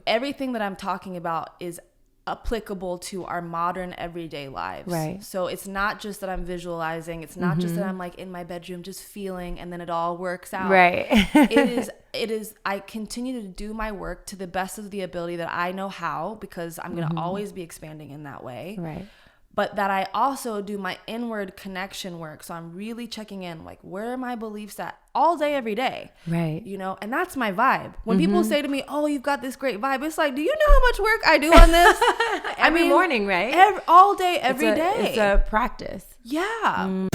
Everything that I'm talking about is applicable to our modern everyday lives. Right. So it's not just that I'm visualizing. It's not just that I'm like in my bedroom just feeling and then it all works out. Right. It is, I continue to do my work to the best of the ability that I know how, because I'm going to always be expanding in that way. Right. But that I also do my inward connection work. So I'm really checking in, like, where are my beliefs at all day, every day? Right. You know, and that's my vibe. When people say to me, oh, you've got this great vibe, it's like, do you know how much work I do on this? Every morning, right? All day, every day. It's a practice. Yeah.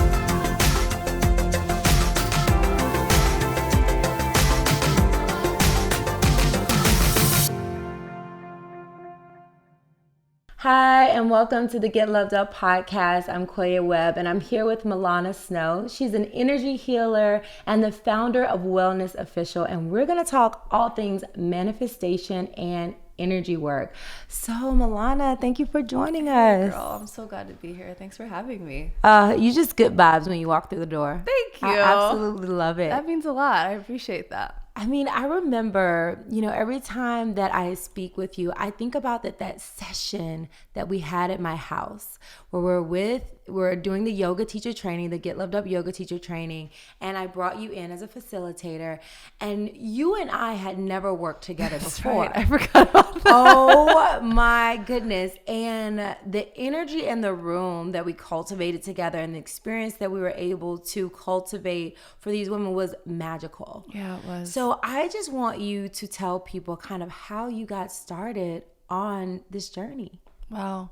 Hi, and welcome to the Get Loved Up podcast. I'm Koya Webb, and I'm here with Millana Snow. She's an energy healer and the founder of Wellness Official, and we're going to talk all things manifestation and energy work. So, Millana, thank you for joining us. Hey, girl, I'm so glad to be here. Thanks for having me. You just get vibes when you walk through the door. Thank you. I absolutely love it. That means a lot. I appreciate that. I mean, I remember, every time that I speak with you, I think about that session that we had at my house where we're doing the yoga teacher training, the Get Loved Up yoga teacher training, and I brought you in as a facilitator, and you and I had never worked together before. Right. I forgot about that. Oh my goodness. And the energy in the room that we cultivated together and the experience that we were able to cultivate for these women was magical. Yeah, it was. So I just want you to tell people kind of how you got started on this journey. Wow.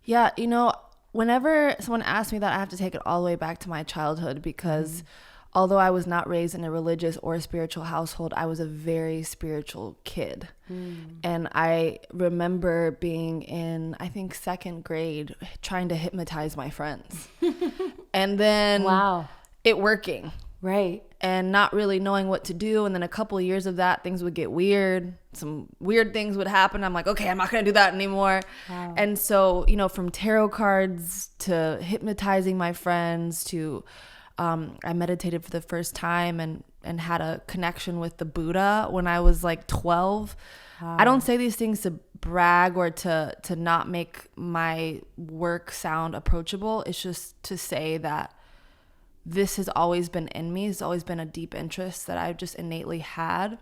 Yeah, whenever someone asks me that, I have to take it all the way back to my childhood because although I was not raised in a religious or spiritual household, I was a very spiritual kid. And I remember being in, I think, second grade, trying to hypnotize my friends. And then it working. Right. And not really knowing what to do. And then a couple of years of that, things would get weird. Some weird things would happen. I'm like, okay, I'm not going to do that anymore. Wow. And so, from tarot cards to hypnotizing my friends to I meditated for the first time and had a connection with the Buddha when I was like 12. Wow. I don't say these things to brag or to not make my work sound approachable. It's just to say that this has always been in me. It's always been a deep interest that I've just innately had.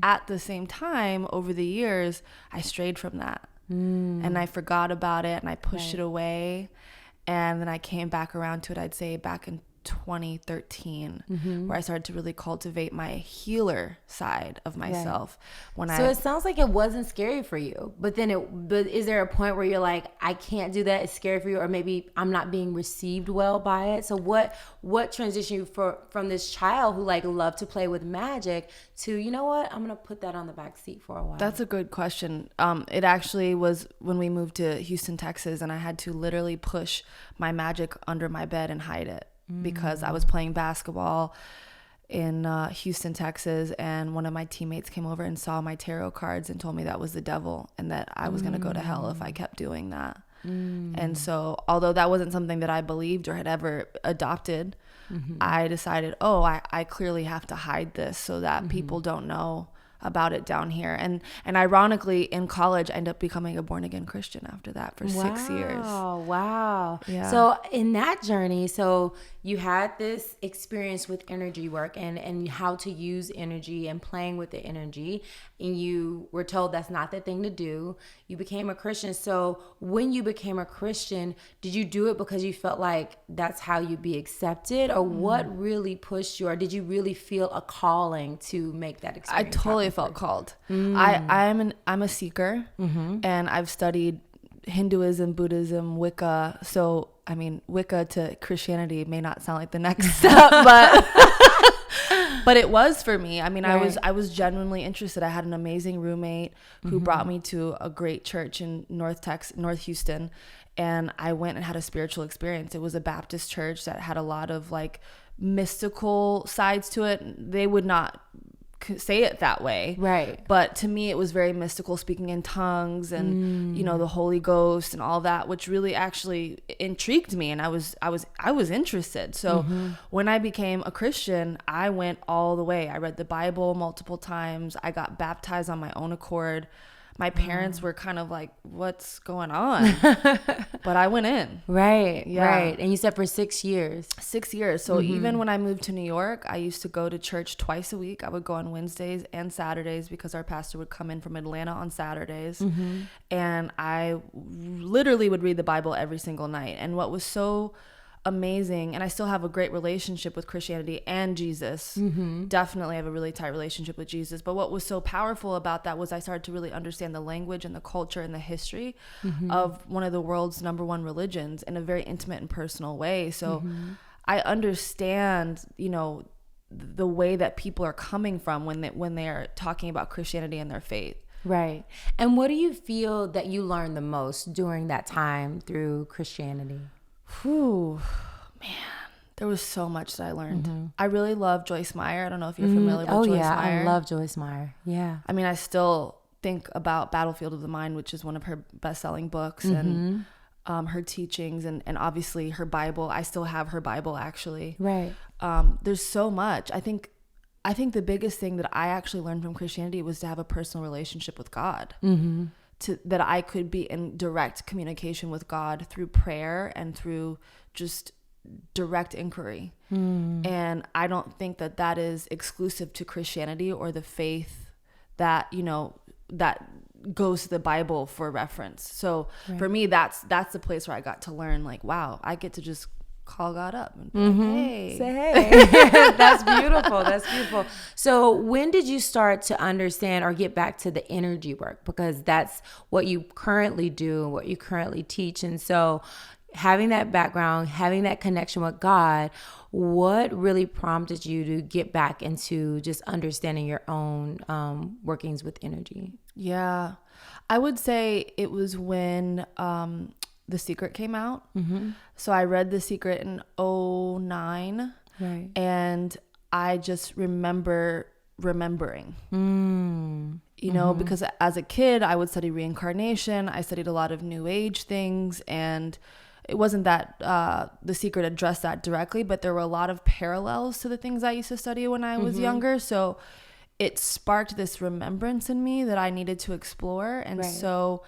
At the same time, over the years, I strayed from that. And I forgot about it and I pushed it away. And then I came back around to it, I'd say back in 2013, where I started to really cultivate my healer side of myself. So it sounds like it wasn't scary for you, but is there a point where you're like, I can't do that, it's scary for you, or maybe I'm not being received well by it? So what transitioned you from this child who like loved to play with magic to, you know what, I'm gonna put that on the back seat for a while? That's a good question. It actually was when we moved to Houston, Texas, and I had to literally push my magic under my bed and hide it. Because I was playing basketball in Houston, Texas, and one of my teammates came over and saw my tarot cards and told me that was the devil and that I was going to go to hell if I kept doing that. And so although that wasn't something that I believed or had ever adopted, I decided, I clearly have to hide this so that people don't know about it down here. And ironically, in college, I ended up becoming a born-again Christian after that for 6 years. Wow. Yeah. So in that journey, so you had this experience with energy work and how to use energy and playing with the energy, and you were told that's not the thing to do. You became a Christian. So when you became a Christian, did you do it because you felt like that's how you'd be accepted, or what really pushed you, or did you really feel a calling to make that experience? I totally felt called. I'm a seeker, and I've studied Hinduism, Buddhism, Wicca. So I mean, Wicca to Christianity may not sound like the next step, but it was for me. I mean, right. I was genuinely interested. I had an amazing roommate who brought me to a great church in North Houston, and I went and had a spiritual experience. It was a Baptist church that had a lot of like mystical sides to it. They would not say it that way, right? But to me, it was very mystical, speaking in tongues and the Holy Ghost and all that, which really actually intrigued me, and I was interested. So when I became a Christian, I went all the way. I read the Bible multiple times. I got baptized on my own accord. my parents were kind of like, what's going on? But I went in. Right. And you said for 6 years. 6 years. So even when I moved to New York, I used to go to church twice a week. I would go on Wednesdays and Saturdays because our pastor would come in from Atlanta on Saturdays. And I literally would read the Bible every single night. And what was so amazing, and I still have a great relationship with Christianity and Jesus. Definitely have a really tight relationship with Jesus. But what was so powerful about that was I started to really understand the language and the culture and the history of one of the world's #1 religions in a very intimate and personal way. So I understand, you know, the way that people are coming from when they are talking about Christianity and their faith. Right. And what do you feel that you learned the most during that time through Christianity? Whew, man, there was so much that I learned. I really love Joyce Meyer. I don't know if you're familiar with Joyce Meyer. I love Joyce Meyer. Yeah. I mean, I still think about Battlefield of the Mind, which is one of her best-selling books, and her teachings, and obviously her Bible. I still have her Bible, actually. Right. There's so much. I think the biggest thing that I actually learned from Christianity was to have a personal relationship with God. That I could be in direct communication with God through prayer and through just direct inquiry. And I don't think that is exclusive to Christianity or the faith that, you know, that goes to the Bible for reference. So for me, that's the place where I got to learn, like, wow, I get to just call God up and be like, hey. Say hey. That's beautiful. So when did you start to understand or get back to the energy work? Because that's what you currently do and what you currently teach. And so having that background, having that connection with God, what really prompted you to get back into just understanding your own workings with energy? Yeah, I would say it was when The Secret came out. So I read The Secret in 2009. Right. And I just remembering, you know, because as a kid, I would study reincarnation. I studied a lot of New Age things, and it wasn't that The Secret addressed that directly, but there were a lot of parallels to the things I used to study when I was younger. So it sparked this remembrance in me that I needed to explore. And so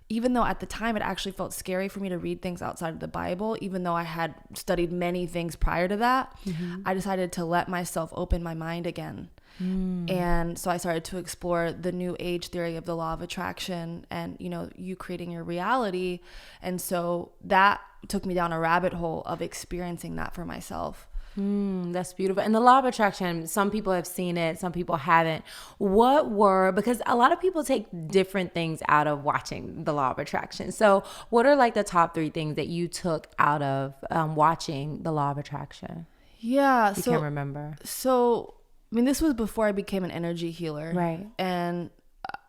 even though at the time it actually felt scary for me to read things outside of the Bible, even though I had studied many things prior to that, I decided to let myself open my mind again. And so I started to explore the New Age theory of the law of attraction and, you know, you creating your reality. And so that took me down a rabbit hole of experiencing that for myself. That's beautiful. And the law of attraction, some people have seen it, some people haven't. Because a lot of people take different things out of watching the law of attraction. So what are like the top 3 things that you took out of watching the law of attraction? Yeah. You can't remember. So, I mean, this was before I became an energy healer. Right. And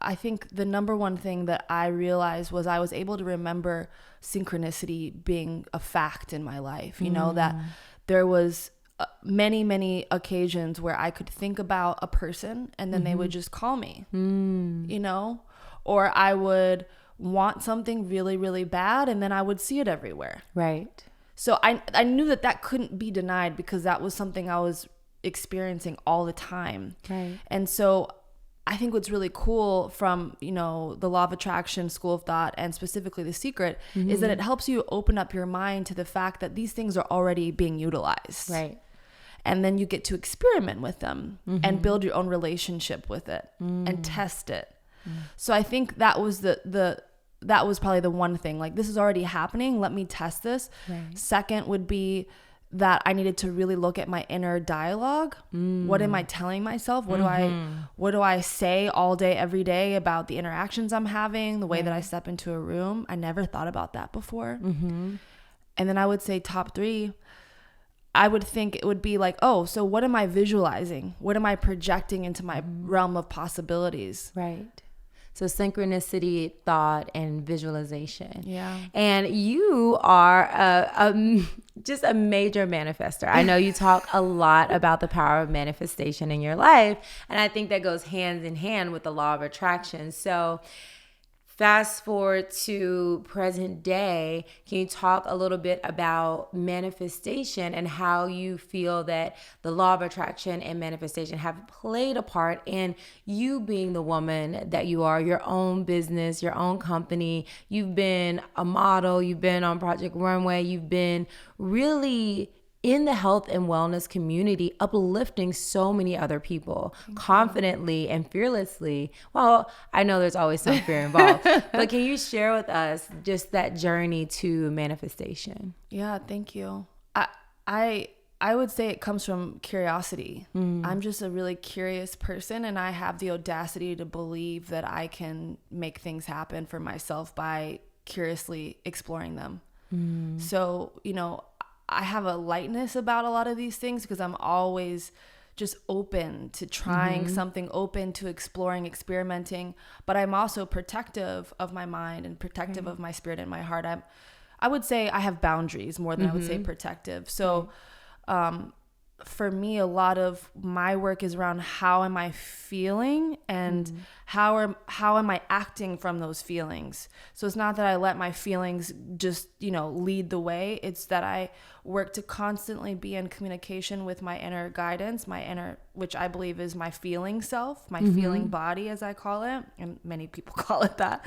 I think the #1 thing that I realized was I was able to remember synchronicity being a fact in my life. You know, that there was many occasions where I could think about a person and then they would just call me, you know, or I would want something really, really bad and then I would see it everywhere. Right. So I knew that couldn't be denied because that was something I was experiencing all the time. Right. And so I think what's really cool from, you know, the law of attraction, school of thought, and specifically The Secret is that it helps you open up your mind to the fact that these things are already being utilized. Right. And then you get to experiment with them and build your own relationship with it and test it. So I think that was that was probably the one thing, like, this is already happening. Let me test this. Right. Second would be that I needed to really look at my inner dialogue. What am I telling myself? What do I say all day, every day about the interactions I'm having, the way that I step into a room? I never thought about that before. And then I would say top 3, I would think it would be like, oh, so what am I visualizing? What am I projecting into my realm of possibilities? Right. So synchronicity, thought, and visualization. Yeah. And you are just a major manifester. I know you talk a lot about the power of manifestation in your life, and I think that goes hand in hand with the law of attraction. So Fast forward to present day, can you talk a little bit about manifestation and how you feel that the law of attraction and manifestation have played a part in you being the woman that you are, your own business, your own company? You've been a model, you've been on Project Runway, you've been really in the health and wellness community, uplifting so many other people confidently and fearlessly. Well, I know there's always some fear involved, but can you share with us just that journey to manifestation? Yeah, thank you. I would say it comes from curiosity. I'm just a really curious person, and I have the audacity to believe that I can make things happen for myself by curiously exploring them. So, I have a lightness about a lot of these things because I'm always just open to trying something, open to exploring, experimenting. But I'm also protective of my mind and protective of my spirit and my heart. I would say I have boundaries more than I would say protective. So for me, a lot of my work is around how am I feeling and how am I acting from those feelings. So it's not that I let my feelings just, lead the way. It's that I work to constantly be in communication with my inner guidance, which I believe is my feeling self, my feeling body, as I call it. And many people call it that.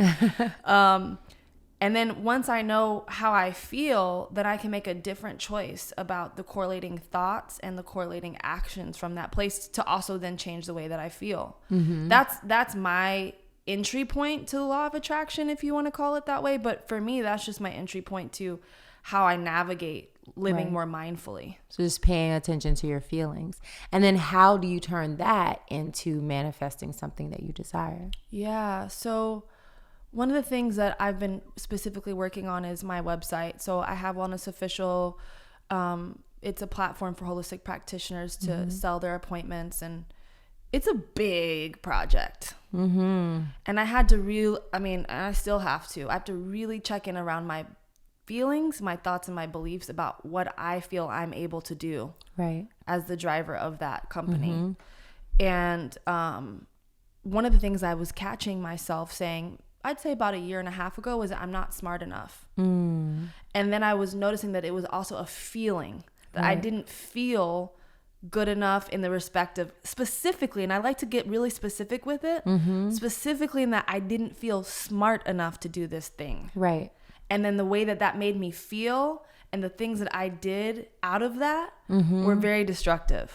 And then once I know how I feel, then I can make a different choice about the correlating thoughts and the correlating actions from that place to also then change the way that I feel. That's my entry point to the law of attraction, if you want to call it that way. But for me, that's just my entry point to how I navigate living more mindfully. So just paying attention to your feelings. And then how do you turn that into manifesting something that you desire? Yeah. So one of the things that I've been specifically working on is my website. So I have Wellness Official. It's a platform for holistic practitioners to sell their appointments, and it's a big project. And I had to and I still have to. I have to really check in around my feelings, my thoughts, and my beliefs about what I feel I'm able to do as the driver of that company. And one of the things I was catching myself saying, I'd say about a year and a half ago, was that I'm not smart enough. And then I was noticing that it was also a feeling that I didn't feel good enough in the respect of specifically, and I like to get really specific with it, specifically in that I didn't feel smart enough to do this thing. And then the way that made me feel and the things that I did out of that were very destructive.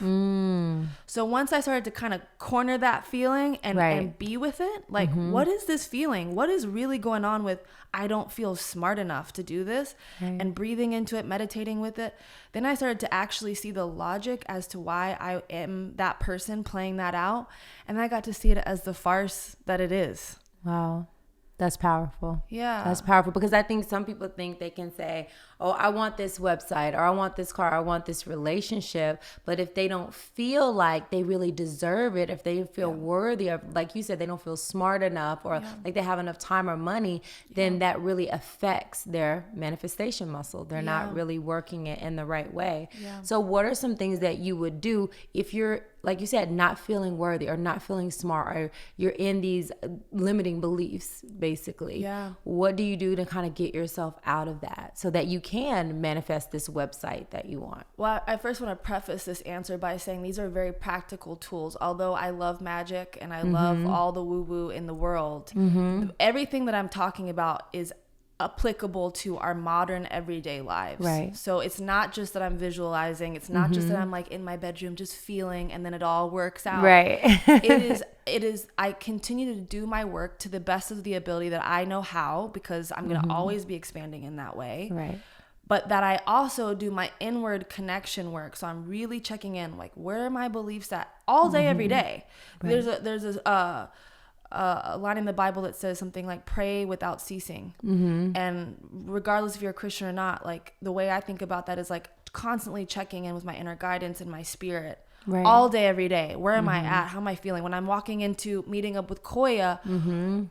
So once I started to kind of corner that feeling and be with it, like, what is this feeling? What is really going on with, I don't feel smart enough to do this, and breathing into it, meditating with it. Then I started to actually see the logic as to why I am that person playing that out. And I got to see it as the farce that it is. Wow. That's powerful. Yeah. That's powerful, because I think some people think they can say, oh, I want this website, or I want this car, I want this relationship. But if they don't feel like they really deserve it, if they feel worthy of, like you said, they don't feel smart enough, or like they have enough time or money, then that really affects their manifestation muscle. They're not really working it in the right way. So what are some things that you would do if you're, like you said, not feeling worthy or not feeling smart, or you're in these limiting beliefs, basically? What do you do to kind of get yourself out of that so that you can manifest this website that you want? Well, I first want to preface this answer by saying these are very practical tools. Although I love magic and I love all the woo-woo in the world, everything that I'm talking about is applicable to our modern everyday lives. So it's not just that I'm visualizing, it's not just that I'm like in my bedroom just feeling and then it all works out. It is I continue to do my work to the best of the ability that I know how, because I'm going to always be expanding in that way. But that I also do my inward connection work. So I'm really checking in, like, where are my beliefs at all day, every day? There's a line in the Bible that says something like, pray without ceasing. And regardless if you're a Christian or not, like, the way I think about that is like constantly checking in with my inner guidance and my spirit all day, every day. Where am I at? How am I feeling? When I'm walking into meeting up with Koya,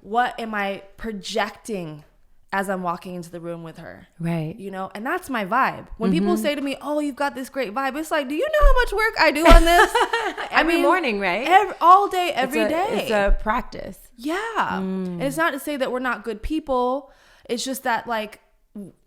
what am I projecting as I'm walking into the room with her. Right. You know, and that's my vibe. When people say to me, oh, you've got this great vibe, it's like, do you know how much work I do on this? Every morning, right? All day, every day. It's a practice. Yeah. And it's not to say that we're not good people. It's just that like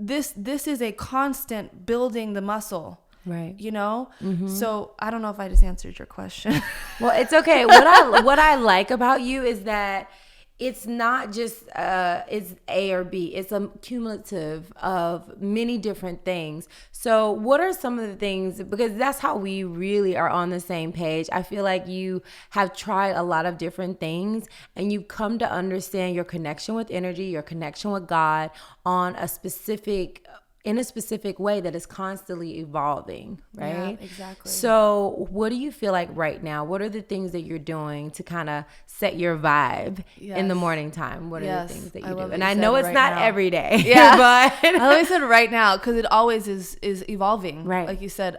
this is a constant building the muscle. Right. You know? So I don't know if I just answered your question. Well, it's okay. What I like about you is that it's not just it's A or B. It's a cumulative of many different things. So what are some of the things, because that's how we really are on the same page. I feel like you have tried a lot of different things and you've come to understand your connection with energy, your connection with God in a specific way that is constantly evolving, right? Yeah, exactly. So what do you feel like right now? What are the things that you're doing to kind of set your vibe in the morning time? What are the things that you do? And I know it's not every day. Yeah. But I always said right now because it always is evolving. Right. Like you said.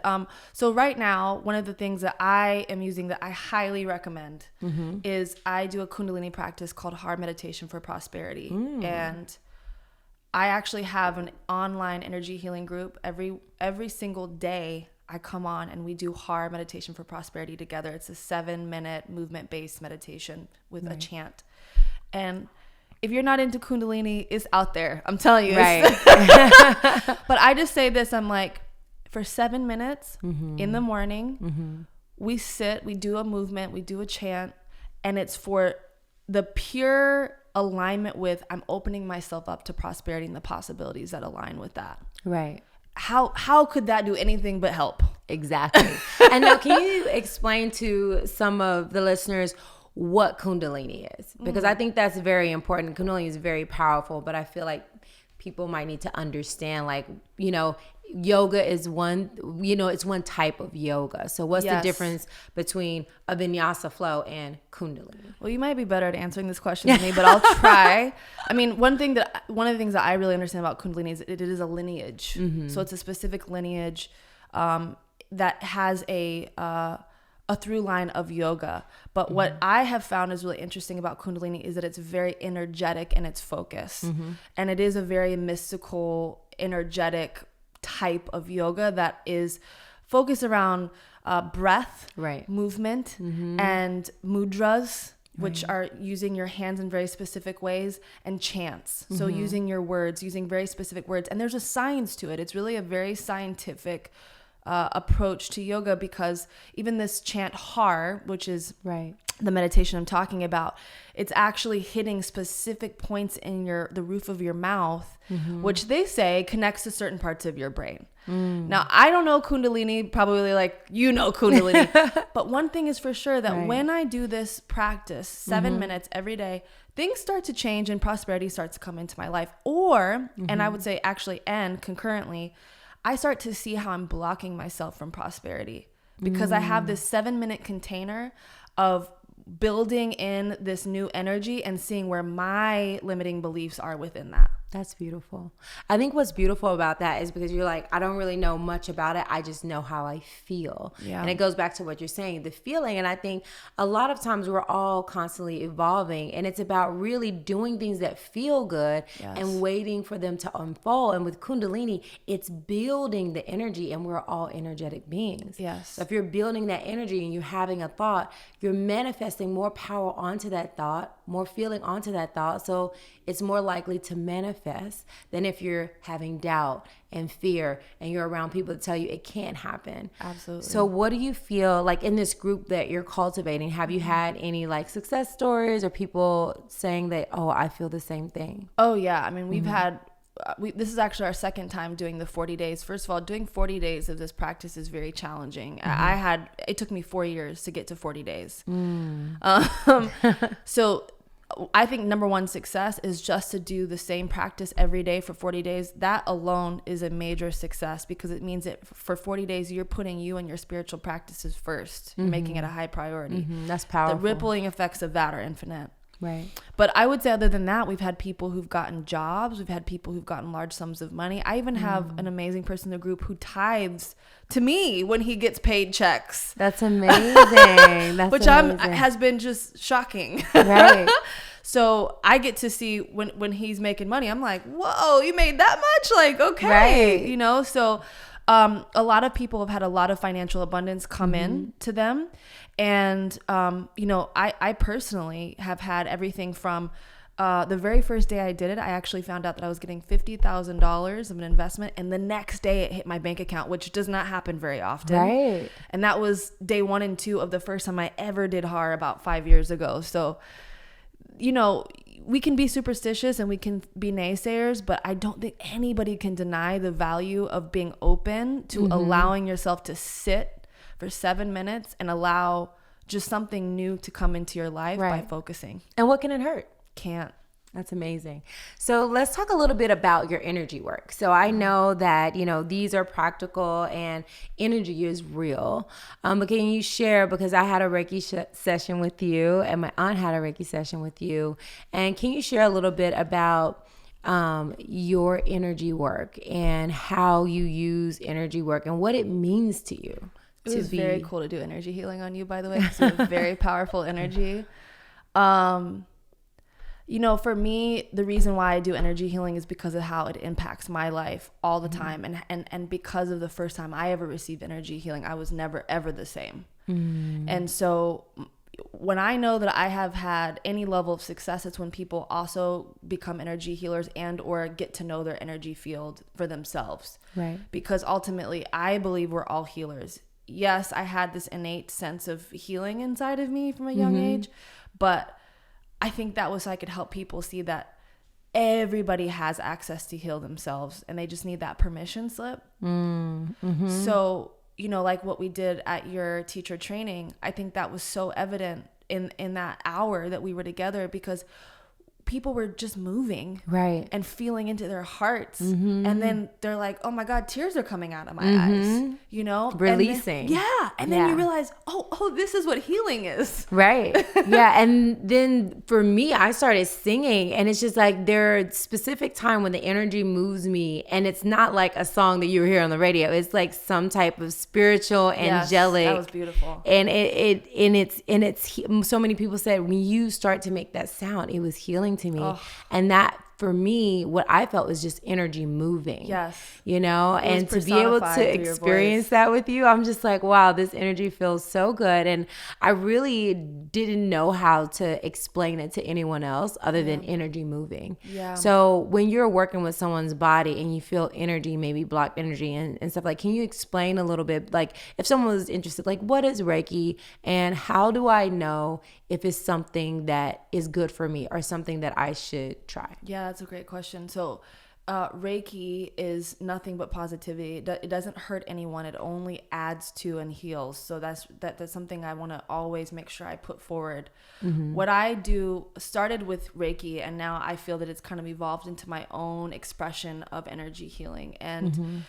So right now, one of the things that I am using that I highly recommend is I do a kundalini practice called Heart Meditation for Prosperity. And I actually have an online energy healing group. Every single day I come on and we do Heart Meditation for Prosperity together. It's a 7-minute movement-based meditation with a chant. And if you're not into kundalini, it's out there. I'm telling you. Right. But I just say this, I'm like, for 7 minutes in the morning, we sit, we do a movement, we do a chant, and it's for the pure alignment with I'm opening myself up to prosperity and the possibilities that align with that. Right. How could that do anything but help? Exactly. And now can you explain to some of the listeners what kundalini is? Because I think that's very important. Kundalini is very powerful, but I feel like people might need to understand, like, you know, yoga is one, you know, it's one type of yoga. So what's the difference between a vinyasa flow and kundalini? Well, you might be better at answering this question than me, but I'll try. I mean, one of the things that I really understand about kundalini is it is a lineage. So it's a specific lineage that has a through line of yoga. But what I have found is really interesting about kundalini is that it's very energetic in its focus. And it is a very mystical, energetic type of yoga that is focused around breath, movement, and mudras, which are using your hands in very specific ways, and chants. So using your words, using very specific words. And there's a science to it. It's really a very scientific approach to yoga, because even this chant Har, which is the meditation I'm talking about, it's actually hitting specific points in the roof of your mouth, which they say connects to certain parts of your brain. Now, I don't know kundalini, probably like you know kundalini, but one thing is for sure that when I do this practice 7 minutes every day, things start to change and prosperity starts to come into my life. And I would say actually, and concurrently, I start to see how I'm blocking myself from prosperity, because I have this 7-minute container of building in this new energy and seeing where my limiting beliefs are within that. That's beautiful. I think what's beautiful about that is because you're like, I don't really know much about it. I just know how I feel. Yeah. And it goes back to what you're saying, the feeling. And I think a lot of times we're all constantly evolving, and it's about really doing things that feel good and waiting for them to unfold. And with kundalini, it's building the energy, and we're all energetic beings. Yes. So if you're building that energy and you're having a thought, you're manifesting more power onto that thought, more feeling onto that thought. So it's more likely to manifest than if you're having doubt and fear and you're around people that tell you it can't happen. Absolutely. So what do you feel like in this group that you're cultivating? Have you had any like success stories or people saying that, oh, I feel the same thing? Oh yeah. I mean, we've had, this is actually our second time doing the 40 days. First of all, doing 40 days of this practice is very challenging. It took me 4 years to get to 40 days. So I think number one success is just to do the same practice every day for 40 days. That alone is a major success, because it means that for 40 days, you're putting you and your spiritual practices first, making it a high priority. That's powerful. The rippling effects of that are infinite. Right. But I would say other than that, we've had people who've gotten jobs. We've had people who've gotten large sums of money. I even have an amazing person in the group who tithes to me when he gets paid checks. That's amazing. Which has been just shocking. Right. So I get to see when he's making money, I'm like, whoa, you made that much? Like, okay, Right. you know? So a lot of people have had a lot of financial abundance come in to them. And, you know, I personally have had everything from the very first day I did it, I actually found out that I was getting $50,000 of an investment, and the next day it hit my bank account, which does not happen very often. Right. And that was day 1 and 2 of the first time I ever did HAR about 5 years ago. So, you know, we can be superstitious and we can be naysayers, but I don't think anybody can deny the value of being open to allowing yourself to sit for 7 minutes and allow just something new to come into your life by focusing. And what can it hurt? Can't. That's amazing. So let's talk a little bit about your energy work. So I know that, you know, these are practical and energy is real. But can you share, because I had a Reiki session with you and my aunt had a Reiki session with you. And can you share a little bit about your energy work and how you use energy work and what it means to you? It was very cool to do energy healing on you, by the way. It's a very powerful energy. You know, for me, the reason why I do energy healing is because of how it impacts my life all the time. And because of the first time I ever received energy healing, I was never, ever the same. And so when I know that I have had any level of success, it's when people also become energy healers and or get to know their energy field for themselves. Right. Because ultimately, I believe we're all healers. Yes, I had this innate sense of healing inside of me from a young age, but I think that was so I could help people see that everybody has access to heal themselves and they just need that permission slip. So, you know, like what we did at your teacher training, I think that was so evident in that hour that we were together, because people were just moving and feeling into their hearts. And then they're like, oh my God, tears are coming out of my eyes, you know, releasing. And then you realize, oh, this is what healing is. Right. Yeah. And then for me, I started singing, and it's just like there are specific time when the energy moves me, and it's not like a song that you hear on the radio. It's like some type of spiritual, angelic. That was beautiful. And it's so many people said when you start to make that sound, it was healing to me. And that, for me, what I felt was just energy moving. Yes. You know, and to be able to experience that with you, I'm just like, wow, this energy feels so good. And I really didn't know how to explain it to anyone else other than energy moving. Yeah. So when you're working with someone's body and you feel energy, maybe blocked energy and stuff, like, can you explain a little bit, like if someone was interested, like what is Reiki and how do I know if it's something that is good for me or something that I should try? Yeah, that's a great question. So Reiki is nothing but positivity. It doesn't hurt anyone. It only adds to and heals. So that's something I want to always make sure I put forward. What I do started with Reiki, and now I feel that it's kind of evolved into my own expression of energy healing. And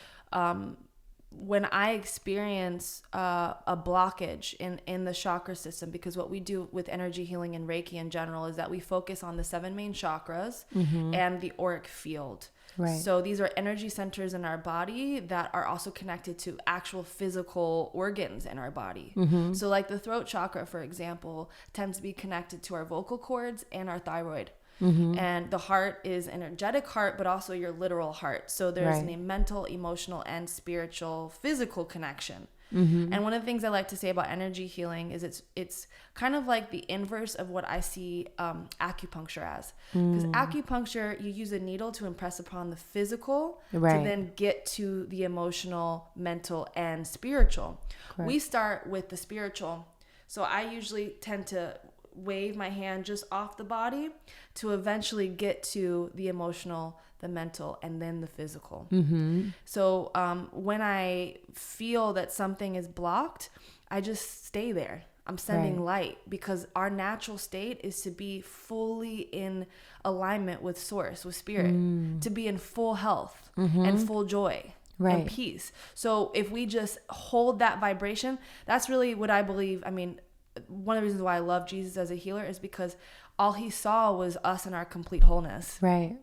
when I experience a blockage in the chakra system, because what we do with energy healing and Reiki in general is that we focus on the 7 main chakras and the auric field. Right. So these are energy centers in our body that are also connected to actual physical organs in our body. So like the throat chakra, for example, tends to be connected to our vocal cords and our thyroid. And the heart is energetic heart, but also your literal heart. So there's a mental, emotional, and spiritual, physical connection. And one of the things I like to say about energy healing is it's kind of like the inverse of what I see acupuncture as. Because acupuncture, you use a needle to impress upon the physical to then get to the emotional, mental, and spiritual. We start with the spiritual. So I usually tend to wave my hand just off the body to eventually get to the emotional, the mental, and then the physical. So when I feel that something is blocked, I just stay there. I'm sending light, because our natural state is to be fully in alignment with source, with spirit, to be in full health and full joy. And peace. So if we just hold that vibration, that's really what I believe. I mean, one of the reasons why I love Jesus as a healer is because all he saw was us in our complete wholeness. Right.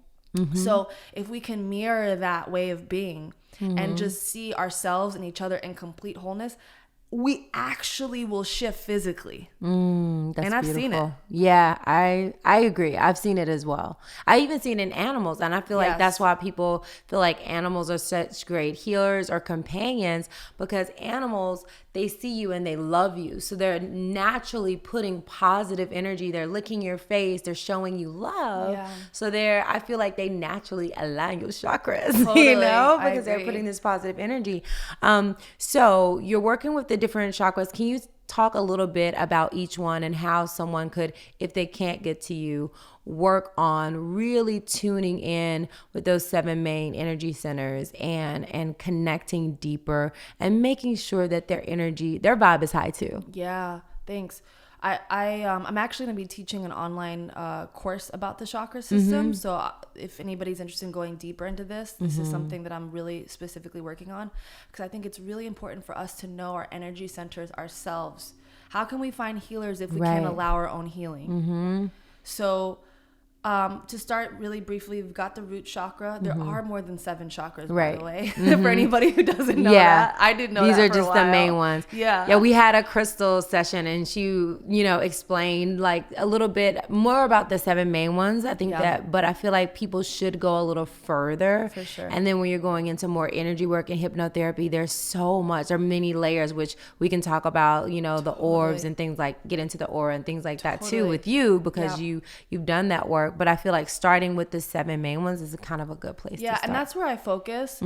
So if we can mirror that way of being and just see ourselves and each other in complete wholeness, we actually will shift physically. That's and I've beautiful. seen it. Yeah, I agree. I've seen it as well. I even seen it in animals, and I feel like that's why people feel like animals are such great healers or companions, because animals, they see you and they love you. So they're naturally putting positive energy. They're licking your face. They're showing you love. Yeah. So I feel like they naturally align your chakras, Totally. because they're putting this positive energy. So you're working with the different chakras. Can you talk a little bit about each one and how someone could, if they can't get to you, work on really tuning in with those 7 main energy centers and connecting deeper and making sure that their vibe is high too? Yeah, thanks. I'm actually going to be teaching an online course about the chakra system. So if anybody's interested in going deeper into this is something that I'm really specifically working on, because I think it's really important for us to know our energy centers ourselves. How can we find healers if we can't allow our own healing? So to start really briefly, we've got the root chakra. There are more than 7 chakras, by the way, for anybody who doesn't know that. I didn't know these that are just the main ones. Yeah, we had a crystal session and she, explained like a little bit more about the 7 main ones. I think but I feel like people should go a little further. For sure. And then when you're going into more energy work and hypnotherapy, there's so much, there are many layers, which we can talk about, the orbs and things, like get into the aura and things like that too with you, because you've done that work. But I feel like starting with the 7 main ones is kind of a good place to start. And that's where I focus.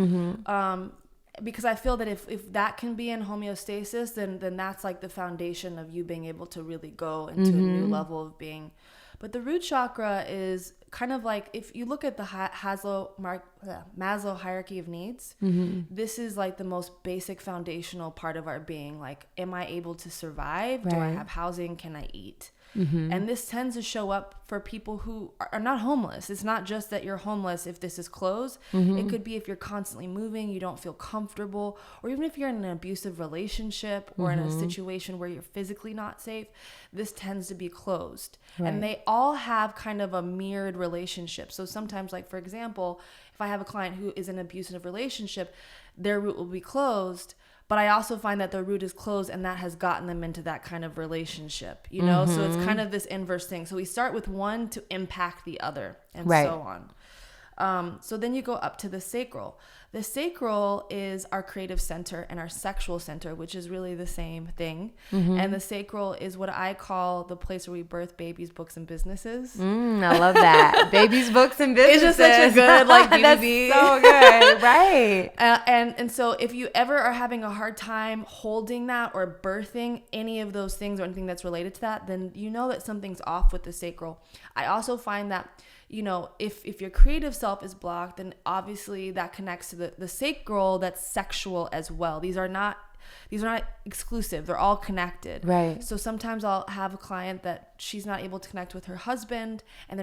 Because I feel that if that can be in homeostasis, then that's like the foundation of you being able to really go into a new level of being. But the root chakra is kind of like, if you look at the Maslow hierarchy of needs, this is like the most basic foundational part of our being. Like, am I able to survive? Do I have housing? Can I eat? And this tends to show up for people who are not homeless. It's not just that you're homeless if this is closed. It could be if you're constantly moving, you don't feel comfortable, or even if you're in an abusive relationship or in a situation where you're physically not safe, this tends to be closed. And they all have kind of a mirrored relationship. So sometimes, like for example, if I have a client who is in an abusive relationship, their root will be closed. But I also find that the root is closed and that has gotten them into that kind of relationship, So it's kind of this inverse thing. So we start with one to impact the other and so on. So then you go up to the sacral. The sacral is our creative center and our sexual center, which is really the same thing. And the sacral is what I call the place where we birth babies, books, and businesses. I love that. Babies, books, and businesses. It's just such a good That's so good, right? And so if you ever are having a hard time holding that or birthing any of those things or anything that's related to that, then you know that something's off with the sacral. I also find that if your creative self is blocked, then obviously that connects to the sacral that's sexual as well. These are not exclusive. They're all connected. Right. So sometimes I'll have a client that she's not able to connect with her husband, and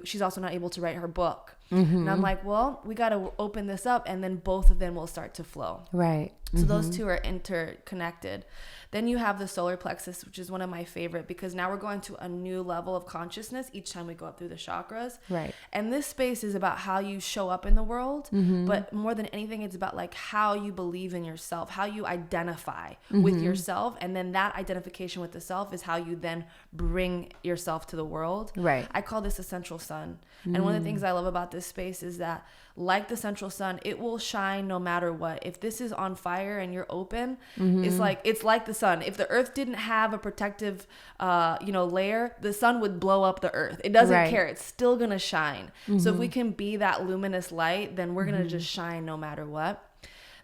she's also not able to write her book. And I'm like, well, we got to open this up, and then both of them will start to flow. Right. So those two are interconnected. Then you have the solar plexus, which is one of my favorite, because now we're going to a new level of consciousness each time we go up through the chakras. Right. And this space is about how you show up in the world, but more than anything, it's about like how you believe in yourself, how you identify with yourself, and then that identification with the self is how you then bring yourself to the world. Right. I call this a central sun. And one of the things I love about this space is that, like the central sun, it will shine no matter what. If this is on fire and you're open, it's like the sun. If the earth didn't have a protective layer, the sun would blow up the earth. It doesn't care. It's still gonna shine. So if we can be that luminous light, then we're gonna just shine no matter what.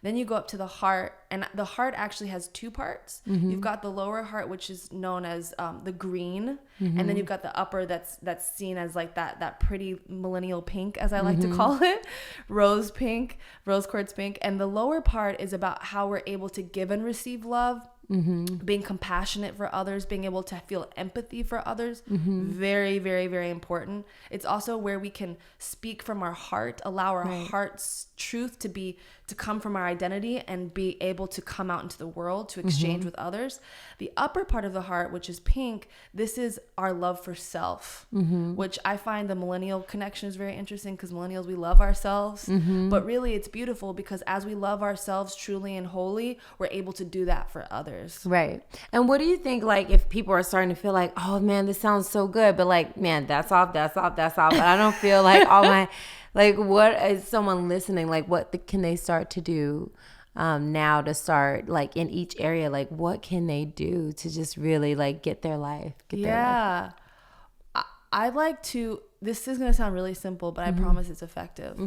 Then you go up to the heart, and the heart actually has 2 parts. You've got the lower heart, which is known as the green, and then you've got the upper that's seen as like that pretty millennial pink, as I like to call it, rose quartz pink. And the lower part is about how we're able to give and receive love. Being compassionate for others, being able to feel empathy for others, very, very, very important. It's also where we can speak from our heart, allow our heart's truth to be to come from our identity and be able to come out into the world to exchange with others. The upper part of the heart, which is pink, this is our love for self, which I find the millennial connection is very interesting, because millennials, we love ourselves, but really it's beautiful because as we love ourselves truly and wholly, we're able to do that for others. Right. And what do you think, like, if people are starting to feel like, oh man, this sounds so good, but like, man, that's off, but I don't feel like all my, like, what is someone listening, like, what can they start to do now to start, like, in each area, like, what can they do to just really, like, get their life? I like to, this is going to sound really simple, but I promise it's effective.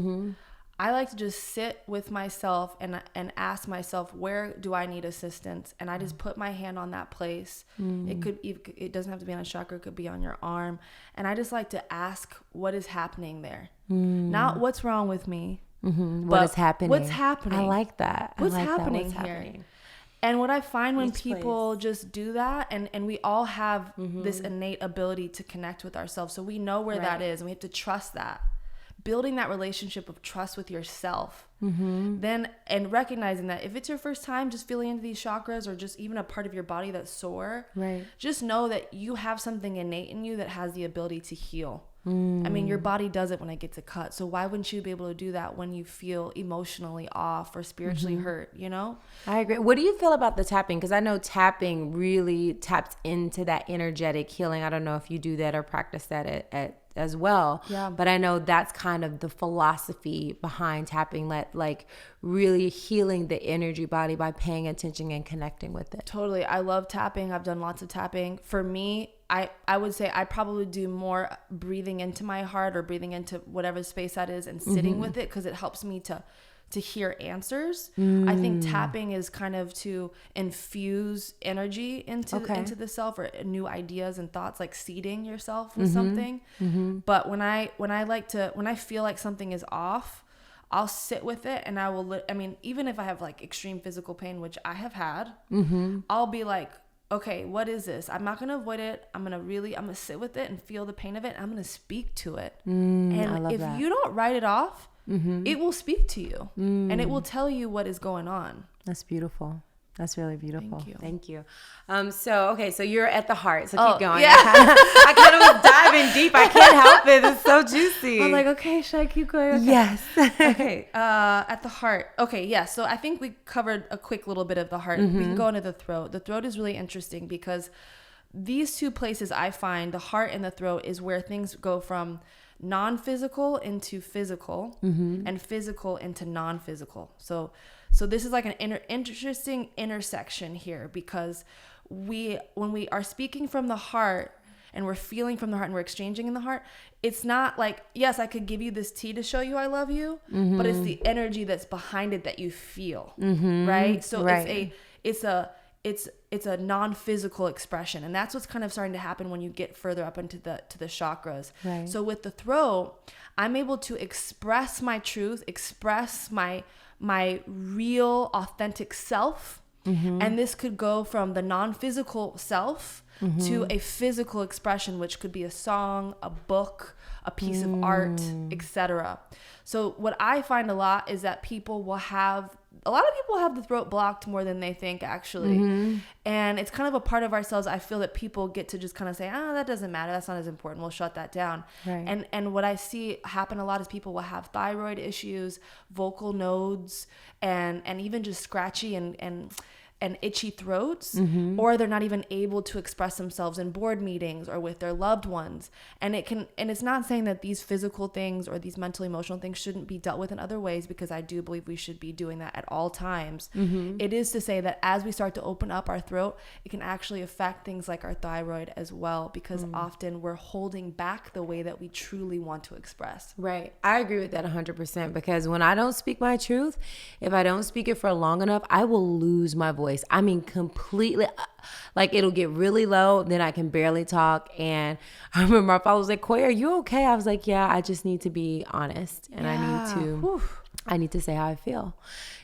I like to just sit with myself and ask myself, where do I need assistance? And I just put my hand on that place. It doesn't have to be on a chakra. It could be on your arm. And I just like to ask what is happening there. Not what's wrong with me. What is happening? What's happening? I like that. What's happening here? And what I find when people just do that, and we all have this innate ability to connect with ourselves. So we know where that is, and we have to trust that. Building that relationship of trust with yourself, then, and recognizing that if it's your first time just feeling into these chakras, or just even a part of your body that's sore, just know that you have something innate in you that has the ability to heal. I mean, your body does it when it gets a cut. So why wouldn't you be able to do that when you feel emotionally off or spiritually hurt, you know? I agree. What do you feel about the tapping? Because I know tapping really taps into that energetic healing. I don't know if you do that or practice that as well. Yeah. But I know that's kind of the philosophy behind tapping, like really healing the energy body by paying attention and connecting with it. Totally. I love tapping. I've done lots of tapping. For me, I would say I probably do more breathing into my heart or breathing into whatever space that is and sitting with it, because it helps me to hear answers. I think tapping is kind of to infuse energy into the self, or new ideas and thoughts, like seeding yourself with something. But when I feel like something is off, I'll sit with it, and I will, even if I have like extreme physical pain, which I have had, I'll be like, okay, what is this? I'm not going to avoid it. I'm going to sit with it and feel the pain of it. I'm going to speak to it. And if you don't write it off, it will speak to you, and it will tell you what is going on. That's beautiful. That's really beautiful. Thank you. So you're at the heart. So keep going. Yeah. I kind of was diving deep. I can't help it. It's so juicy. I'm like, okay, should I keep going? Okay. Yes. Okay. At the heart. Okay. Yeah. So I think we covered a quick little bit of the heart. We can go into the throat. The throat is really interesting because these two places, I find, the heart and the throat, is where things go from non-physical into physical, and physical into non-physical. So this is like an interesting intersection here, because when we are speaking from the heart and we're feeling from the heart and we're exchanging in the heart, it's not like, yes, I could give you this tea to show you I love you, but it's the energy that's behind it that you feel, right? So it's a non-physical expression, and that's what's kind of starting to happen when you get further up into the chakras. Right. So with the throat, I'm able to express my truth, express my real authentic self, and this could go from the non-physical self to a physical expression, which could be a song, a book, a piece of art, etc. So what I find a lot is that a lot of people have the throat blocked more than they think, actually. And it's kind of a part of ourselves. I feel that people get to just kind of say, that doesn't matter. That's not as important. We'll shut that down. Right. And what I see happen a lot is people will have thyroid issues, vocal nodes, and even just scratchy and itchy throats, or they're not even able to express themselves in board meetings or with their loved ones. And it's not saying that these physical things or these mental emotional things shouldn't be dealt with in other ways, because I do believe we should be doing that at all times. It is to say that as we start to open up our throat, it can actually affect things like our thyroid as well, because often we're holding back the way that we truly want to express. Right. I agree with that 100%, because when I don't speak my truth, if I don't speak it for long enough, I will lose my voice. I mean, completely, like, it'll get really low, then I can barely talk. And I remember my father was like, Koya, are you okay? I was like, yeah, I just need to be honest, and I need to I need to say how I feel,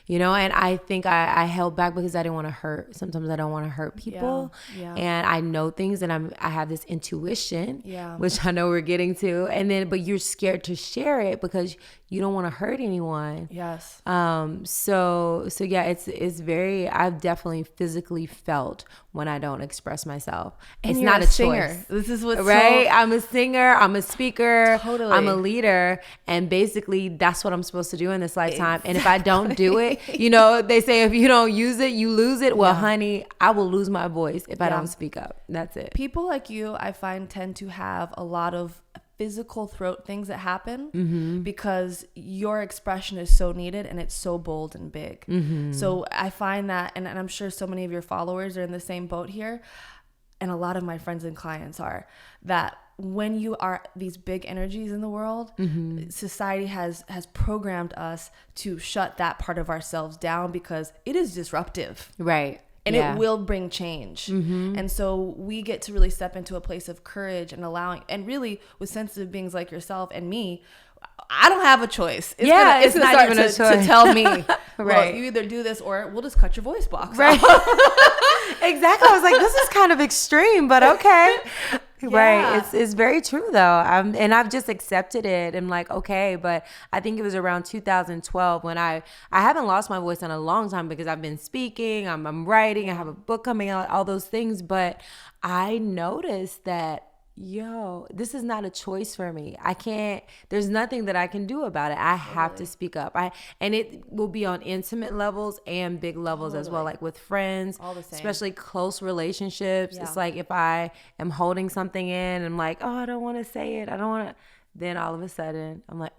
you know, and I think I held back because I didn't want to hurt. Sometimes I don't want to hurt people. Yeah. And I know things, and I have this intuition, Yeah. which I know we're getting to. And then, but you're scared to share it because you don't want to hurt anyone. Yes. So yeah, it's very, I've definitely physically felt when I don't express myself. And it's you're not a singer. choice. This is what's right. I'm a singer. I'm a speaker. Totally. I'm a leader. And basically that's what I'm supposed to do in this lifetime. Exactly. And if I don't do it, you know, they say if you don't use it, you lose it. Well, honey, I will lose my voice if I don't speak up. That's it. People like you, I find, tend to have a lot of physical throat things that happen because your expression is so needed and it's so bold and big. So I find that, and I'm sure so many of your followers are in the same boat here, and a lot of my friends and clients are, that when you are these big energies in the world, society has programmed us to shut that part of ourselves down because it is disruptive. Right. And it will bring change. And so we get to really step into a place of courage and allowing, and really with sensitive beings like yourself and me, I don't have a choice. It's not start even a choice to tell me, right? Well, you either do this or we'll just cut your voice box. Right. Exactly. I was like, this is kind of extreme, but okay. Right. It's very true though. And I've just accepted it. I'm like, okay, but I think it was around 2012 when I haven't lost my voice in a long time because I've been speaking, I'm writing, I have a book coming out, all those things. But I noticed that, this is not a choice for me. There's nothing that I can do about it. I have to speak up. And it will be on intimate levels and big levels as well, like with friends, all the same. Especially close relationships. It's like if I am holding something in, I'm like, oh, I don't want to say it. I don't want to. Then all of a sudden I'm like,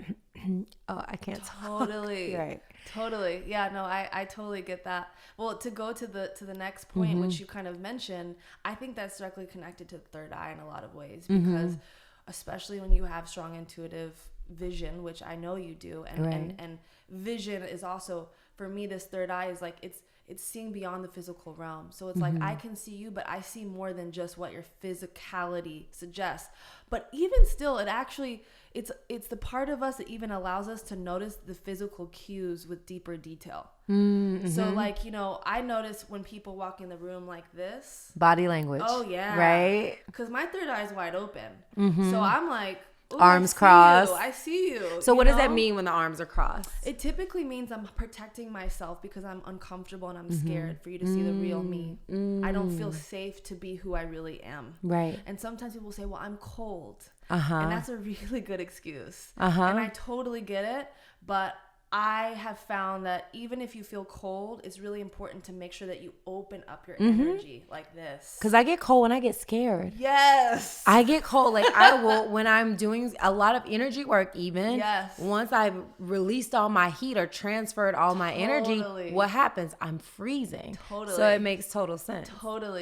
oh, I can't totally talk. Right. Totally. Yeah, no, I totally get that. Well, to go to the next point, which you kind of mentioned, I think that's directly connected to the third eye in a lot of ways, because especially when you have strong intuitive vision, which I know you do, and vision is also, for me, this third eye is like, it's seeing beyond the physical realm. So it's like, I can see you, but I see more than just what your physicality suggests. But even still, it actually, it's the part of us that even allows us to notice the physical cues with deeper detail. So like, I notice when people walk in the room like this. Body language. Oh yeah. Right? Because my third eye is wide open. So I'm like, ooh, arms crossed. I see you. So what does that mean when the arms are crossed? It typically means I'm protecting myself because I'm uncomfortable and I'm scared for you to see the real me. I don't feel safe to be who I really am. Right. And sometimes people say, well, I'm cold. And that's a really good excuse. And I totally get it. But I have found that even if you feel cold, it's really important to make sure that you open up your energy like this. Because I get cold when I get scared. Yes. I get cold. Like I will, when I'm doing a lot of energy work even, once I've released all my heat or transferred all my energy, what happens? I'm freezing. So it makes total sense.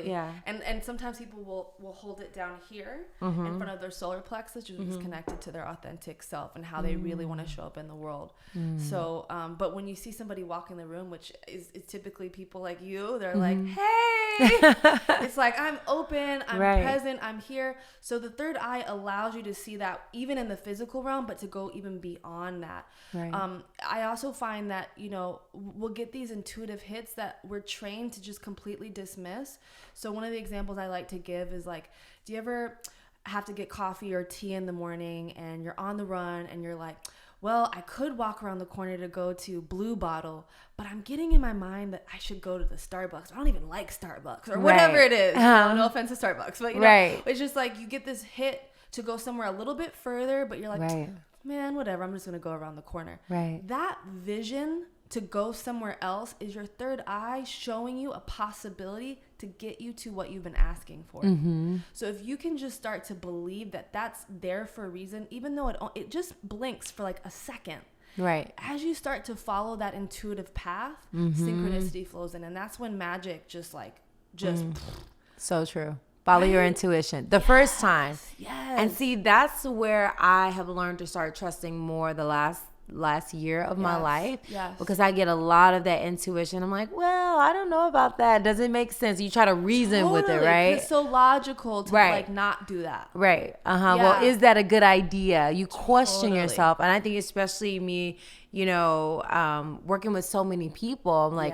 Yeah. And sometimes people will hold it down here in front of their solar plexus, which is connected to their authentic self and how they really want to show up in the world. So, but when you see somebody walk in the room, which is typically people like you, they're like, hey, it's like, I'm open, I'm present, I'm here. So the third eye allows you to see that even in the physical realm, but to go even beyond that. I also find that, we'll get these intuitive hits that we're trained to just completely dismiss. So one of the examples I like to give is like, do you ever have to get coffee or tea in the morning and you're on the run and you're like, well, I could walk around the corner to go to Blue Bottle, but I'm getting in my mind that I should go to the Starbucks. I don't even like Starbucks or whatever it is. No offense to Starbucks, but it's just like you get this hit to go somewhere a little bit further, but you're like, man, whatever. I'm just going to go around the corner. That vision to go somewhere else is your third eye showing you a possibility to get you to what you've been asking for. So if you can just start to believe that that's there for a reason, even though it just blinks for like a second. As you start to follow that intuitive path, synchronicity flows in. And that's when magic just. So true. Follow your intuition. The first time. And see, that's where I have learned to start trusting more the last last year of my life. Yes. Because I get a lot of that intuition. I'm like, well, I don't know about that. Doesn't make sense. You try to reason with it, right? It's so logical to like not do that. Right. Yeah. Well, is that a good idea? You question yourself. And I think especially me, you know, working with so many people, I'm like,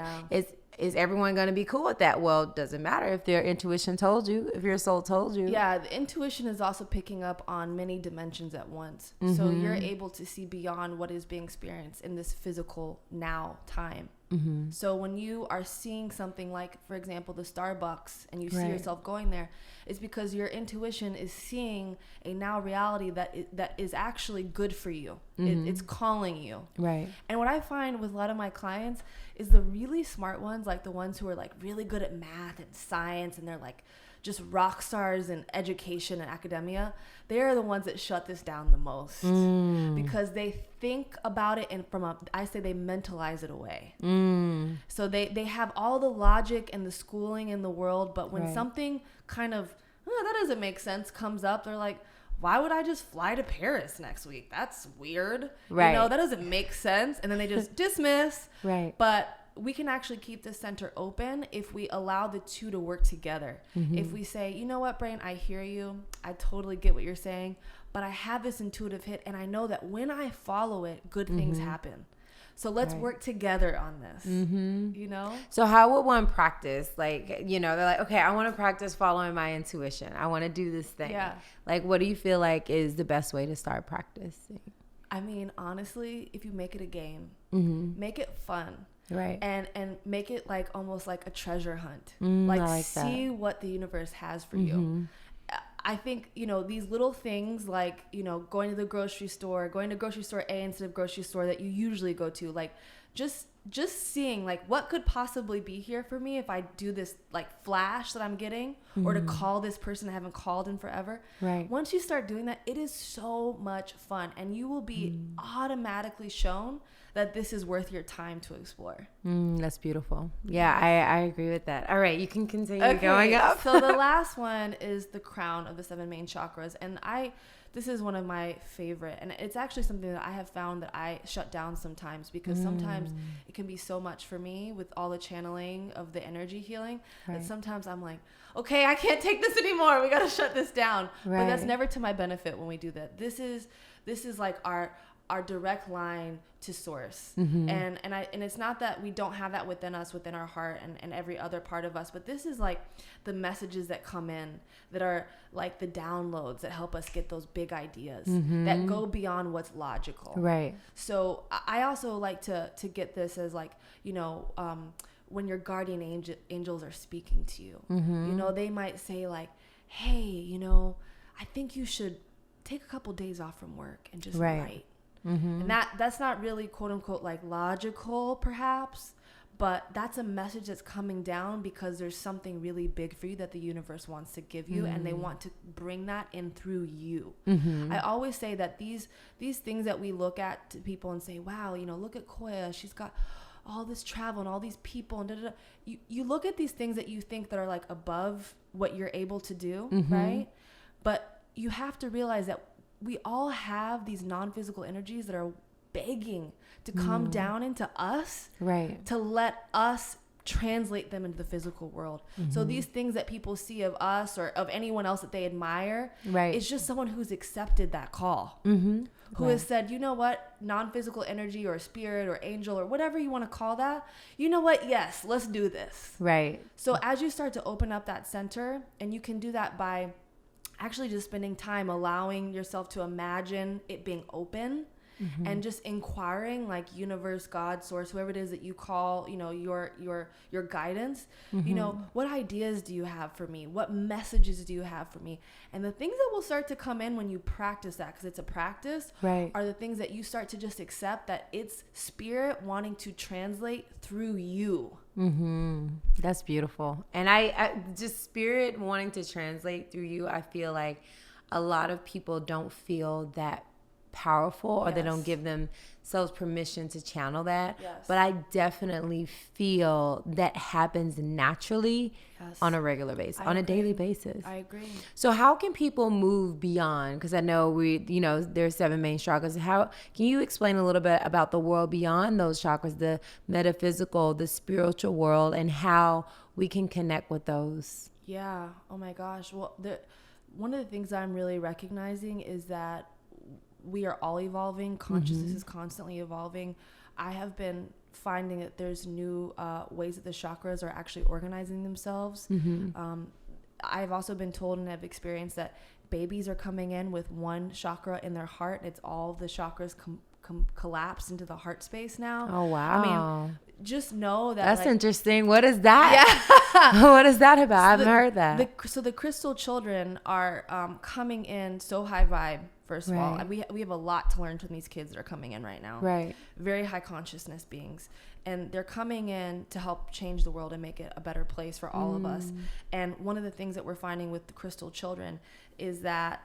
is everyone going to be cool with that? Well, it doesn't matter if their intuition told you, if your soul told you. Yeah, the intuition is also picking up on many dimensions at once. So you're able to see beyond what is being experienced in this physical now time. So when you are seeing something like, for example, the Starbucks, and you see yourself going there, it's because your intuition is seeing a now reality that is actually good for you. It's calling you. Right. And what I find with a lot of my clients is the really smart ones, like the ones who are like really good at math and science, and they're like just rock stars in education and academia, they are the ones that shut this down the most because they think about it and I say they mentalize it away. So they have all the logic and the schooling in the world, but when something kind of, that doesn't make sense, comes up, they're like, why would I just fly to Paris next week? That's weird. Right. You know, that doesn't make sense. And then they just dismiss. Right. But we can actually keep the center open if we allow the two to work together. If we say, you know what, brain, I hear you. I totally get what you're saying, but I have this intuitive hit, and I know that when I follow it, good things happen. So let's work together on this, you know? So how would one practice? Like, you know, they're like, okay, I want to practice following my intuition. I want to do this thing. Yeah. Like, what do you feel like is the best way to start practicing? I mean, honestly, if you make it a game, make it fun. Right. And make it like almost like a treasure hunt. like see that. What the universe has for you. I think, you know, these little things like, you know, going to grocery store A instead of grocery store that you usually go to, like just seeing like what could possibly be here for me if I do this like flash that I'm getting, or to call this person I haven't called in forever. Right. Once you start doing that, it is so much fun, and you will be automatically shown that this is worth your time to explore. That's beautiful. Yeah, I agree with that. All right, you can continue going up. So the last one is the crown of the 7 main chakras. And this is one of my favorite. And it's actually something that I have found that I shut down sometimes, because sometimes it can be so much for me with all the channeling of the energy healing that sometimes I'm like, okay, I can't take this anymore. We got to shut this down. But that's never to my benefit when we do that. This is like our direct line to source. And it's not that we don't have that within us, within our heart and every other part of us, but this is like the messages that come in that are like the downloads that help us get those big ideas that go beyond what's logical. Right. So I also like to get this as like, you know, when your guardian angels are speaking to you, you know, they might say like, hey, you know, I think you should take a couple days off from work and just write. And that's not really quote unquote like logical perhaps, but that's a message that's coming down because there's something really big for you that the universe wants to give you, and they want to bring that in through you. I always say that these things that we look at to people and say, wow, you know, look at Koya, she's got all this travel and all these people and da-da-da. You look at these things that you think that are like above what you're able to do, right? But you have to realize that we all have these non-physical energies that are begging to come down into us, to let us translate them into the physical world. So these things that people see of us or of anyone else that they admire, it's just someone who's accepted that call, who has said, you know what, non-physical energy or spirit or angel or whatever you want to call that, you know what, yes, let's do this. So as you start to open up that center, and you can do that by actually just spending time allowing yourself to imagine it being open, and just inquiring, like universe, God, source, whoever it is that you call, you know, your guidance, you know, what ideas do you have for me? What messages do you have for me? And the things that will start to come in when you practice that, because it's a practice, are the things that you start to just accept that it's spirit wanting to translate through you. That's beautiful. And I just spirit wanting to translate through you. I feel like a lot of people don't feel that powerful, or Yes. they don't give themselves permission to channel that. Yes. But I definitely feel that happens naturally Yes. on a regular basis, I on a agree. daily basis. I agree. So how can people move beyond? Because I know there's 7 main chakras. How can you explain a little bit about the world beyond those chakras, the metaphysical, the spiritual world, and how we can connect with those? Yeah. Oh my gosh. Well, one of the things I'm really recognizing is that we are all evolving. Consciousness is constantly evolving. I have been finding that there's new ways that the chakras are actually organizing themselves. I've also been told and have experienced that babies are coming in with one chakra in their heart. It's all the chakras collapse into the heart space now. Oh, wow. I mean, just know that that's interesting. What is that? Yeah. What is that about? I haven't heard that. So the crystal children are coming in so high vibe. First of all, we have a lot to learn from these kids that are coming in right now. Right. Very high consciousness beings. And they're coming in to help change the world and make it a better place for all of us. And one of the things that we're finding with the crystal children is that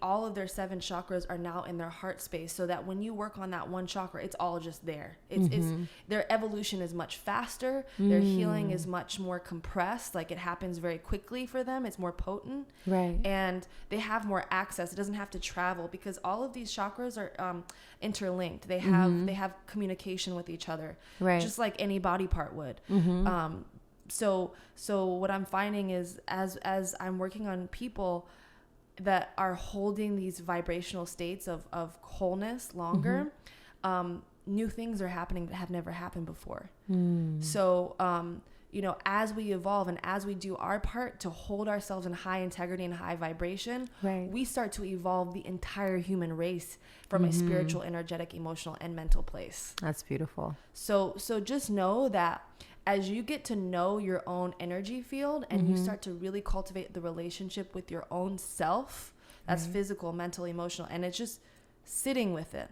all of their 7 chakras are now in their heart space, so that when you work on that one chakra, it's all just there. It's their evolution is much faster. Their healing is much more compressed. Like, it happens very quickly for them. It's more potent. Right. And they have more access. It doesn't have to travel, because all of these chakras are interlinked. They have communication with each other. Right. Just like any body part would. So what I'm finding is as I'm working on people that are holding these vibrational states of wholeness longer, new things are happening that have never happened before. So, as we evolve and as we do our part to hold ourselves in high integrity and high vibration, we start to evolve the entire human race from a spiritual, energetic, emotional, and mental place. That's beautiful. So just know that as you get to know your own energy field and you start to really cultivate the relationship with your own self, that's physical, mental, emotional, and it's just sitting with it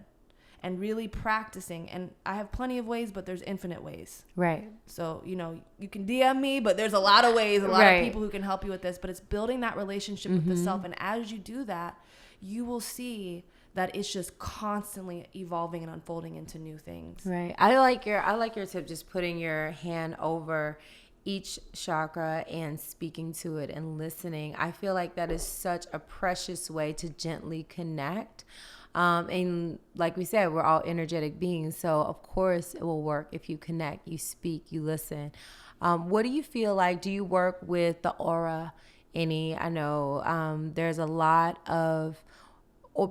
and really practicing. And I have plenty of ways, but there's infinite ways. Right. So, you can DM me, but there's a lot of ways, a lot of people who can help you with this, but it's building that relationship with the self. And as you do that, you will see that it's just constantly evolving and unfolding into new things. Right. I like your tip, just putting your hand over each chakra and speaking to it and listening. I feel like that is such a precious way to gently connect. And like we said, we're all energetic beings. So of course it will work if you connect, you speak, you listen. What do you feel like? Do you work with the aura any? I know there's a lot of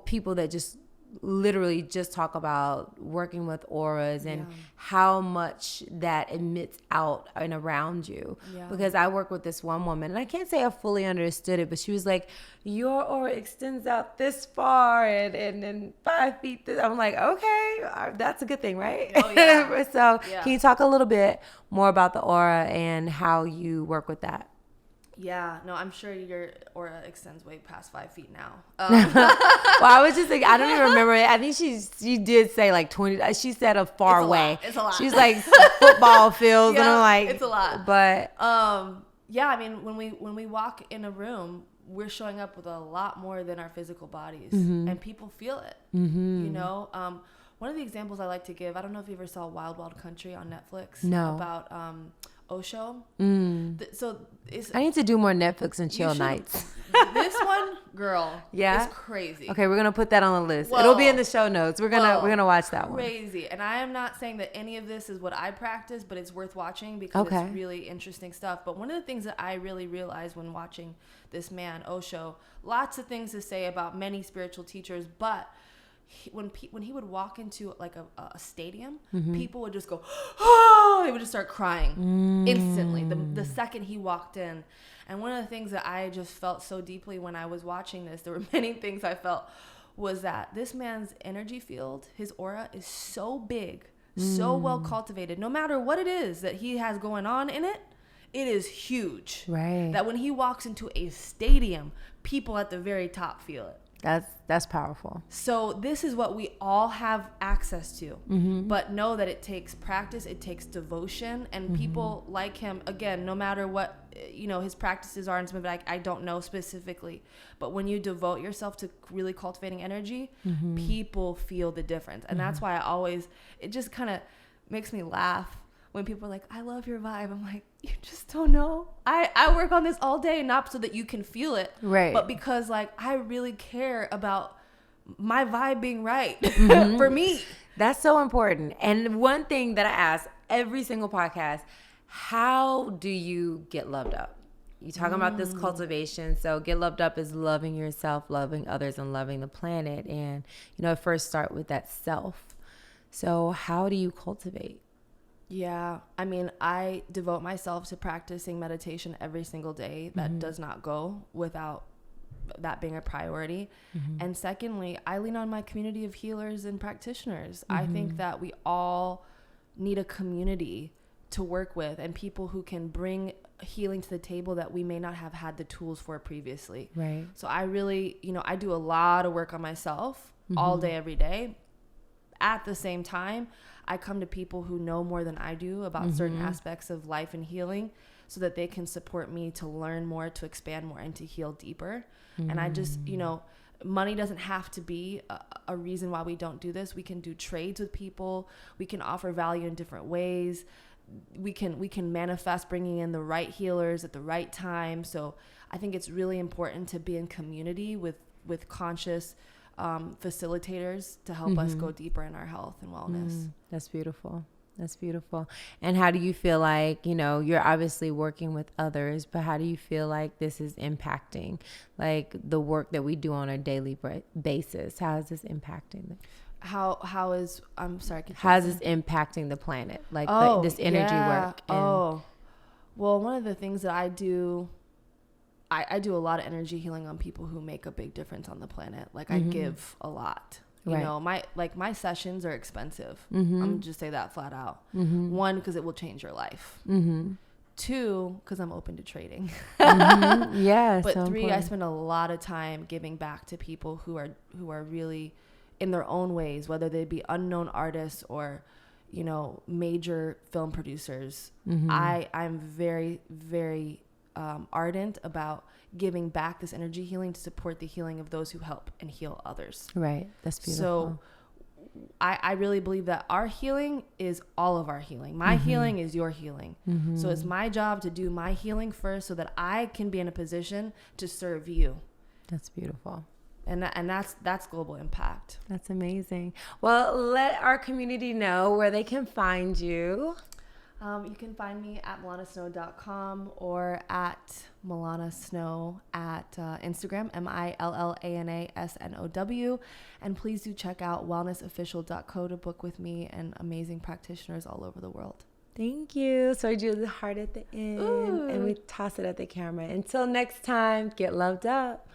people that just literally just talk about working with auras and how much that emits out and around you. Because I work with this one woman, and I can't say I fully understood it, but she was like, your aura extends out this far and 5 feet this. I'm like, okay, that's a good thing, right? Oh, yeah. So can you talk a little bit more about the aura and how you work with that? Yeah, no, I'm sure your aura extends way past 5 feet now. Well, I was just like, I don't even remember it. I think she did say like 20. She said a far away. It's a lot. She's like football fields, and I'm like, it's a lot. But yeah, I mean, when we walk in a room, we're showing up with a lot more than our physical bodies, and people feel it. One of the examples I like to give, I don't know if you ever saw Wild Wild Country on Netflix. No. About Osho. I need to do more Netflix and chill nights. This one, girl, is crazy. Okay, we're gonna put that on the list. Whoa. It'll be in the show notes. We're gonna watch that one. Crazy. And I am not saying that any of this is what I practice, but it's worth watching because it's really interesting stuff. But one of the things that I really realized when watching this man Osho, lots of things to say about many spiritual teachers, but when he would walk into like a stadium, people would just go, oh, they would just start crying instantly the second he walked in. And one of the things that I just felt so deeply when I was watching this, there were many things I felt, was that this man's energy field, his aura is so big, so well cultivated. No matter what it is that he has going on in it, it is huge. Right. That when he walks into a stadium, people at the very top feel it. That's powerful. So this is what we all have access to, but know that it takes practice, it takes devotion, and people like him, again, no matter what, his practices are, and some of it I don't know specifically, but when you devote yourself to really cultivating energy, people feel the difference. And that's why it just kind of makes me laugh when people are like, I love your vibe. I'm like, you just don't know. I work on this all day, not so that you can feel it, right? But because like I really care about my vibe being right for me. That's so important. And one thing that I ask every single podcast, how do you get loved up? You talking about this cultivation. So get loved up is loving yourself, loving others, and loving the planet. And, first start with that self. So how do you cultivate? Yeah, I mean, I devote myself to practicing meditation every single day. That does not go without that being a priority. And secondly, I lean on my community of healers and practitioners. I think that we all need a community to work with, and people who can bring healing to the table that we may not have had the tools for previously. Right. So I really, I do a lot of work on myself all day, every day. At the same time, I come to people who know more than I do about certain aspects of life and healing, so that they can support me to learn more, to expand more, and to heal deeper. And I just, money doesn't have to be a reason why we don't do this. We can do trades with people. We can offer value in different ways. We can manifest bringing in the right healers at the right time. So I think it's really important to be in community with conscious facilitators to help us go deeper in our health and wellness. That's beautiful. That's beautiful. And how do you feel like, you're obviously working with others, but how do you feel like this is impacting like the work that we do on a daily basis? How is this impacting them? How is, I'm sorry. How is this impacting the planet? Like this energy work? Well, one of the things that I do, I do a lot of energy healing on people who make a big difference on the planet. Like I give a lot. My sessions are expensive. I'm gonna just say that flat out. One, because it will change your life. Two, because I'm open to trading. Yeah. But so three, important. I spend a lot of time giving back to people who are really in their own ways, whether they be unknown artists or, major film producers. I'm very, very ardent about giving back this energy healing to support the healing of those who help and heal others. Right. That's beautiful. So I really believe that our healing is all of our healing. My healing is your healing. So it's my job to do my healing first so that I can be in a position to serve you. That's beautiful. And that's global impact. That's amazing. Well, let our community know where they can find you. You can find me at millanasnow.com or at Millana Snow at Instagram, MILLANASNOW. And please do check out wellnessofficial.co to book with me and amazing practitioners all over the world. Thank you. So I do the heart at the end. Ooh. And we toss it at the camera. Until next time, get loved up.